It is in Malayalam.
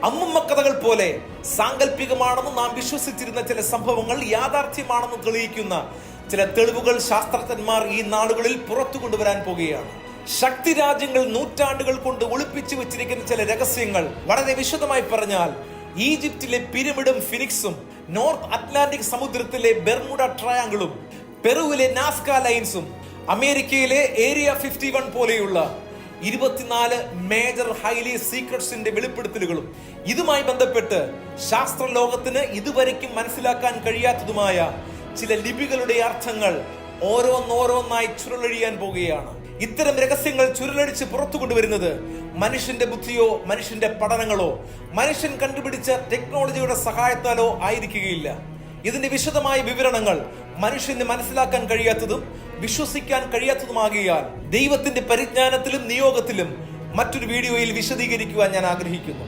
അമ്മമ്മ കഥകൾ പോലെ സാങ്കല്പികമാണെന്ന് നാം വിശ്വസിച്ചിരുന്ന ചില സംഭവങ്ങൾ യാഥാർത്ഥ്യമാണെന്ന് തെളിയിക്കുന്ന ചില തെളിവുകൾ ശാസ്ത്രജ്ഞന്മാർ ഈ നാടുകളിൽ പുറത്തു കൊണ്ടുവരാൻ പോകുകയാണ്. ശക്തി രാജ്യങ്ങൾ നൂറ്റാണ്ടുകൾ കൊണ്ട് ഒളിപ്പിച്ചു വെച്ചിരിക്കുന്ന ചില രഹസ്യങ്ങൾ വളരെ വിശദമായി പറഞ്ഞാൽ ഈജിപ്തിലെ പിരമിഡും ഫിനിക്സും, നോർത്ത് അറ്റ്ലാന്റിക് സമുദ്രത്തിലെ ബെർമുഡ ട്രയാങ്കിളും, പെറുവിലെ നാസ്ക ലൈൻസും, അമേരിക്കയിലെ ഏരിയ 51 പോലെയുള്ള 24 മേജർ ഹൈലി സീക്രട്സിന്റെ വെളിപ്പെടുത്തലുകളും ഇതുമായി ബന്ധപ്പെട്ട് ശാസ്ത്ര ലോകത്തിന് ഇതുവരെയ്ക്കും മനസ്സിലാക്കാൻ കഴിയാത്തതുമായ ചില ലിപികളുടെ അർത്ഥങ്ങൾ ഓരോന്നോരോന്നായി ചുരുളഴിയാൻ പോകുകയാണ്. ഇത്തരം രഹസ്യങ്ങൾ ചുരുളടിച്ച് പുറത്തു കൊണ്ടുവരുന്നത് മനുഷ്യന്റെ ബുദ്ധിയോ മനുഷ്യന്റെ പഠനങ്ങളോ മനുഷ്യൻ കണ്ടുപിടിച്ച ടെക്നോളജിയുടെ സഹായത്താലോ ആയിരിക്കുകയില്ല. ഇതിന്റെ വിശദമായ വിവരണങ്ങൾ മനുഷ്യന് മനസ്സിലാക്കാൻ കഴിയാത്തതും വിശ്വസിക്കാൻ കഴിയാത്തതുമാകിയാൽ ദൈവത്തിന്റെ പരിജ്ഞാനത്തിലും നിയോഗത്തിലും മറ്റൊരു വീഡിയോയിൽ വിശദീകരിക്കുവാൻ ഞാൻ ആഗ്രഹിക്കുന്നു.